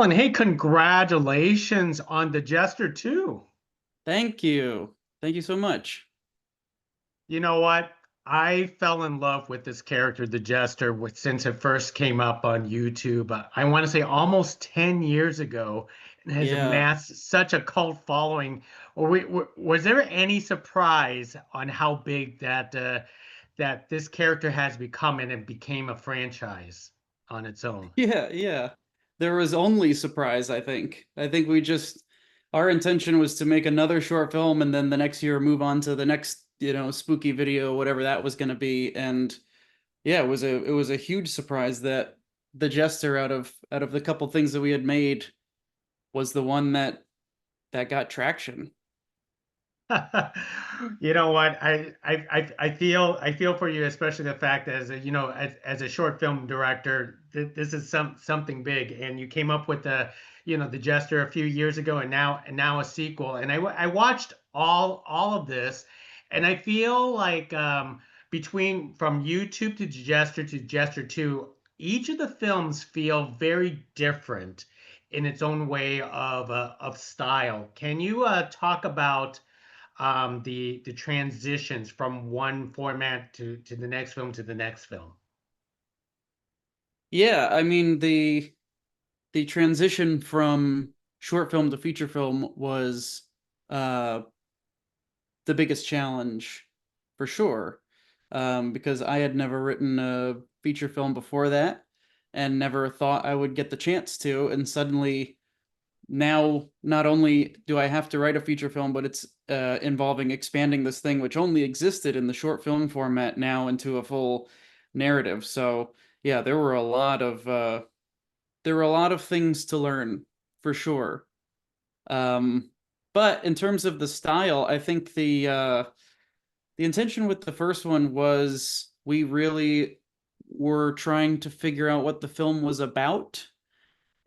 Colin, hey, congratulations on the Jester too. Thank you. Thank you so much. You know what? I fell in love with this character, the Jester, since it first came up on YouTube. I want to say almost 10 years ago, and has Yeah. amassed such a cult following. Was there any surprise on how big that this character has become and it became a franchise on its own? Yeah. There was only surprise, I think. I think our intention was to make another short film and then the next year move on to the next, spooky video, whatever that was going to be. And yeah, it was a huge surprise that the Jester out of the couple things that we had made was the one that got traction. You know what? I feel for you, especially the fact that as a short film director, this is something big, and you came up with the Jester a few years ago, and now a sequel. And I watched all of this, and I feel like between from YouTube to Jester 2, each of the films feel very different in its own way of style. Can you talk about the transitions from one format to the next film to the next film? Yeah, I mean the transition from short film to feature film was uh the biggest challenge for sure. Because I had never written a feature film before that and never thought I would get the chance to. And suddenly, now not only do I have to write a feature film, but it's involving expanding this thing, which only existed in the short film format, now into a full narrative. So, yeah, there were a lot of things to learn for sure. Um, but in terms of the style, I think the intention with the first one was we really were trying to figure out what the film was about.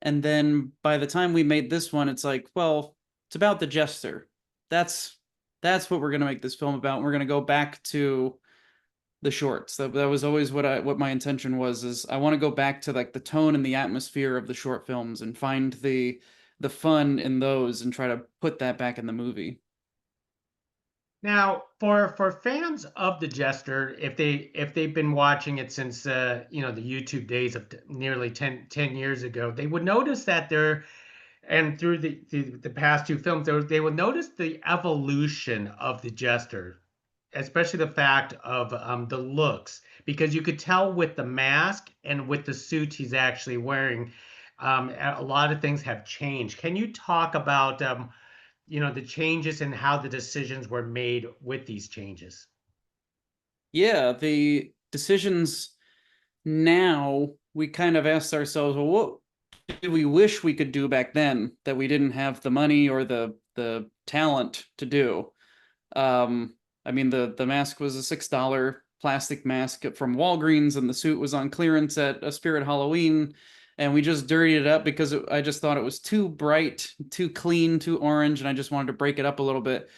And then by the time we made this one, it's like, well, it's about the Jester. That's that's what we're gonna make this film about. And we're gonna go back to the shorts. That was always what my intention was, is I want to go back to like the tone and the atmosphere of the short films and find the fun in those and try to put that back in the movie. Now, for fans of the Jester, if they've been watching it since the YouTube days of nearly 10 years ago, they would notice that there and through the past two films, they would notice the evolution of the Jester, especially the fact of the looks, because you could tell with the mask and with the suit he's actually wearing, a lot of things have changed. Can you talk about the changes and how the decisions were made with these changes? Yeah, the decisions now, we kind of asked ourselves, well, what do we wish we could do back then that we didn't have the money or the talent to do? I mean, the mask was a $6 plastic mask from Walgreens, and the suit was on clearance at a Spirit Halloween, and we just dirtied it up because I just thought it was too bright, too clean, too orange, and I just wanted to break it up a little bit.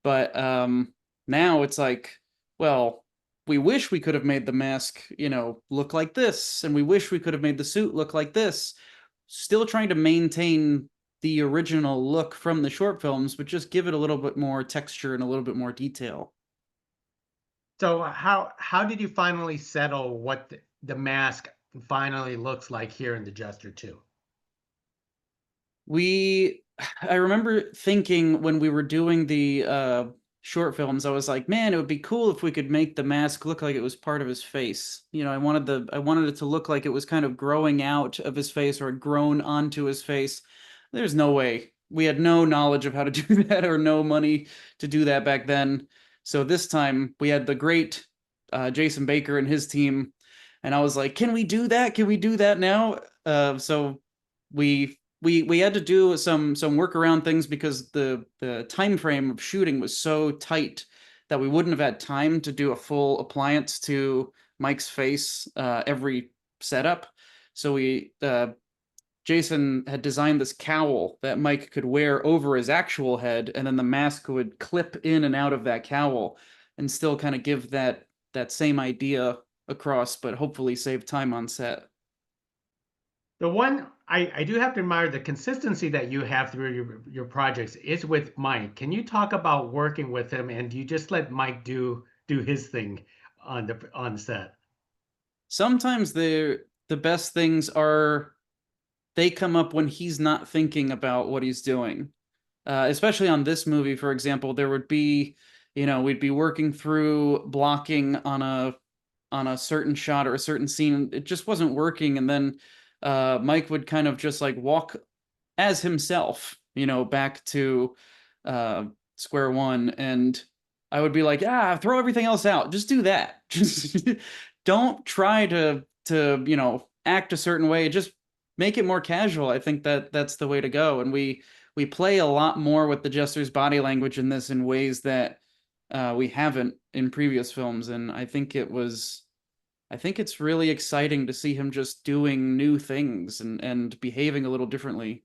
But now it's like, well, we wish we could have made the mask, look like this, and we wish we could have made the suit look like this. Still trying to maintain the original look from the short films, but just give it a little bit more texture and a little bit more detail. So how did you finally settle what the mask finally looks like here in the Jester 2? We I remember thinking when we were doing the short films, I was like, man, it would be cool if we could make the mask look like it was part of his face. I wanted it to look like it was kind of growing out of his face or had grown onto his face. There's no way. We had no knowledge of how to do that or no money to do that back then. So this time we had the great Jason Baker and his team, and I was like, can we do that? Can we do that now? So we had to do some workaround things because the time frame of shooting was so tight that we wouldn't have had time to do a full appliance to Mike's face every setup. So we Jason had designed this cowl that Mike could wear over his actual head, and then the mask would clip in and out of that cowl and still kind of give that same idea across, but hopefully save time on set. The one I do have to admire the consistency that you have through your projects is with Mike. Can you talk about working with him, and do you just let Mike do his thing on set? Sometimes the best things are they come up when he's not thinking about what he's doing. Especially on this movie, for example, there would be, we'd be working through blocking on a certain shot or a certain scene. It just wasn't working, and then Mike would kind of just like walk as himself, back to uh, square one, and I would be like, throw everything else out, just do that, just don't try to act a certain way, just make it more casual. I think that that's the way to go, and we play a lot more with the Jester's body language in this in ways that we haven't in previous films, and I think it's really exciting to see him just doing new things and behaving a little differently.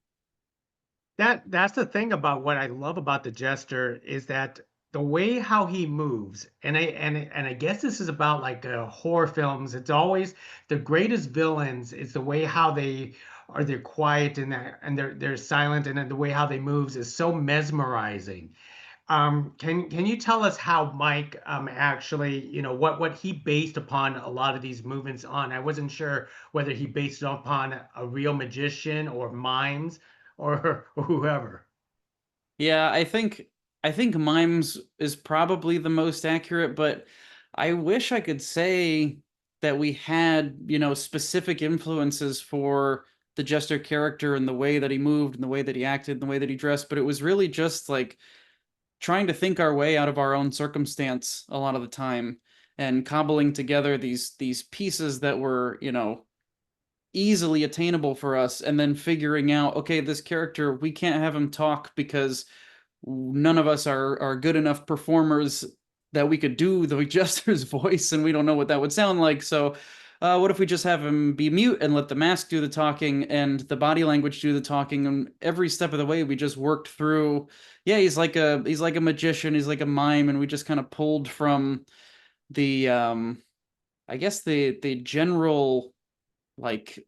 That's the thing about what I love about the Jester is that the way how he moves, and I guess this is about like horror films. It's always the greatest villains. It's the way how they're quiet and they're silent, and then the way how they moves is so mesmerizing. Can you tell us how Mike actually, what he based upon a lot of these movements on? I wasn't sure whether he based it upon a real magician or mimes or whoever. Yeah, I think Mimes is probably the most accurate, but I wish I could say that we had, specific influences for the Jester character and the way that he moved and the way that he acted and the way that he dressed, but it was really just like trying to think our way out of our own circumstance a lot of the time and cobbling together these pieces that were, easily attainable for us, and then figuring out, okay, this character, we can't have him talk because none of us are good enough performers that we could do the Jester's voice, and we don't know what that would sound like. So what if we just have him be mute and let the mask do the talking and the body language do the talking, and every step of the way we just worked through. Yeah, he's like a magician, he's like a mime, and we just kind of pulled from the I guess the general like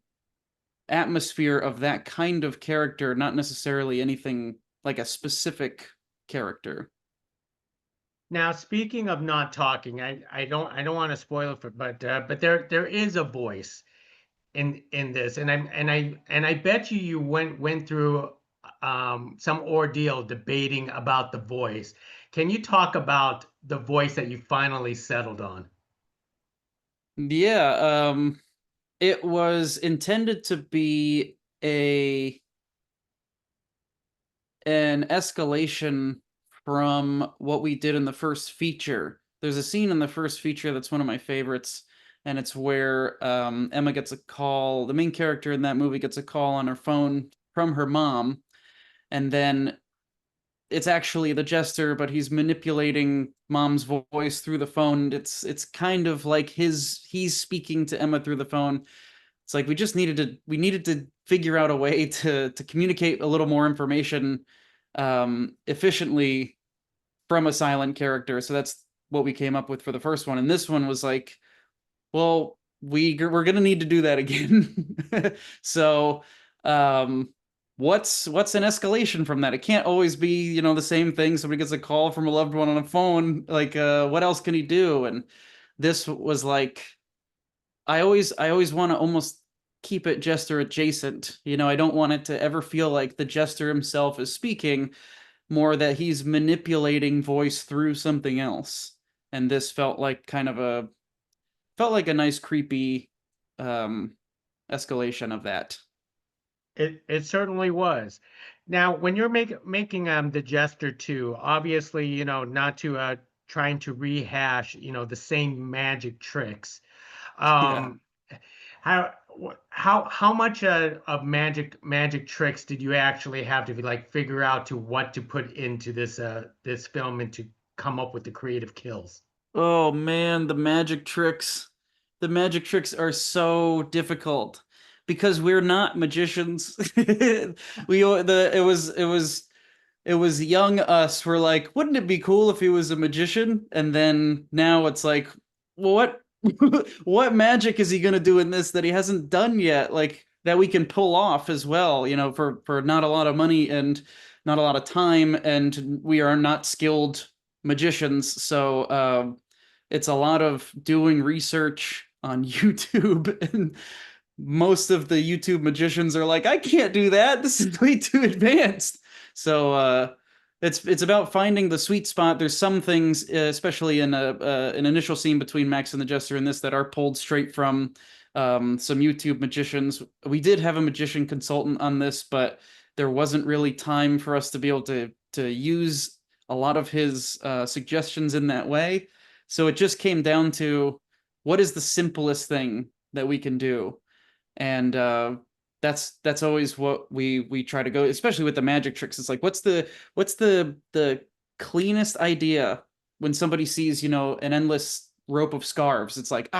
atmosphere of that kind of character, not necessarily anything like a specific character. Now, speaking of not talking, I don't want to spoil it but there is a voice in this, and I bet you went through some ordeal debating about the voice. Can you talk about the voice that you finally settled on? Yeah, it was intended to be a an escalation from what we did in the first feature. There's a scene in the first feature that's one of my favorites, and it's where Emma gets a call. The main character in that movie gets a call on her phone from her mom, and then it's actually the Jester, but he's manipulating mom's voice through the phone. It's kind of like he's speaking to Emma through the phone. It's like we needed to figure out a way to communicate a little more information efficiently from a silent character. So that's what we came up with for the first one. And this one was like, well, we're gonna need to do that again. So what's an escalation from that? It can't always be, the same thing. Somebody gets a call from a loved one on a phone, like what else can he do? And this was like, I always want to almost keep it Jester adjacent. I don't want it to ever feel like the Jester himself is speaking, more that he's manipulating voice through something else. And this felt like a nice creepy um escalation of that. It certainly was. Now, when you're making the Jester 2, obviously, not to trying to rehash, the same magic tricks. Yeah. Um, how much of magic tricks did you actually have to like figure out to what to put into this film and to come up with the creative kills? Oh man, the magic tricks. The magic tricks are so difficult because we're not magicians. we the it was young us. We're like, wouldn't it be cool if he was a magician? And then now it's like, well, what what magic is he gonna do in this that he hasn't done yet? Like, that we can pull off as well, you know, for not a lot of money and not a lot of time, and we are not skilled magicians. So it's a lot of doing research on YouTube, and most of the YouTube magicians are like, I can't do that. This is way too advanced. So it's about finding the sweet spot. There's some things, especially in an initial scene between Max and the Jester in this, that are pulled straight from some YouTube magicians. We did have a magician consultant on this, but there wasn't really time for us to be able to use a lot of his suggestions in that way. So it just came down to what is the simplest thing that we can do, and that's always what we try to go, especially with the magic tricks. It's like, what's the cleanest idea when somebody sees, you know, an endless rope of scarves. It's like,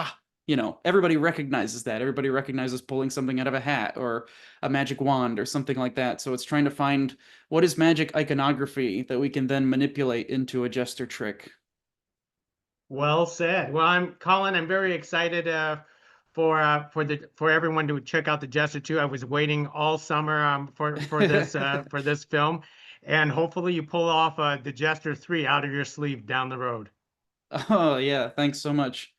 you know, everybody recognizes that. Everybody recognizes pulling something out of a hat or a magic wand or something like that. So it's trying to find what is magic iconography that we can then manipulate into a Jester trick. Well said. Well, I'm Colin. I'm very excited for everyone to check out the Jester 2. I was waiting all summer for this film, and hopefully you pull off the Jester 3 out of your sleeve down the road. Oh yeah, thanks so much.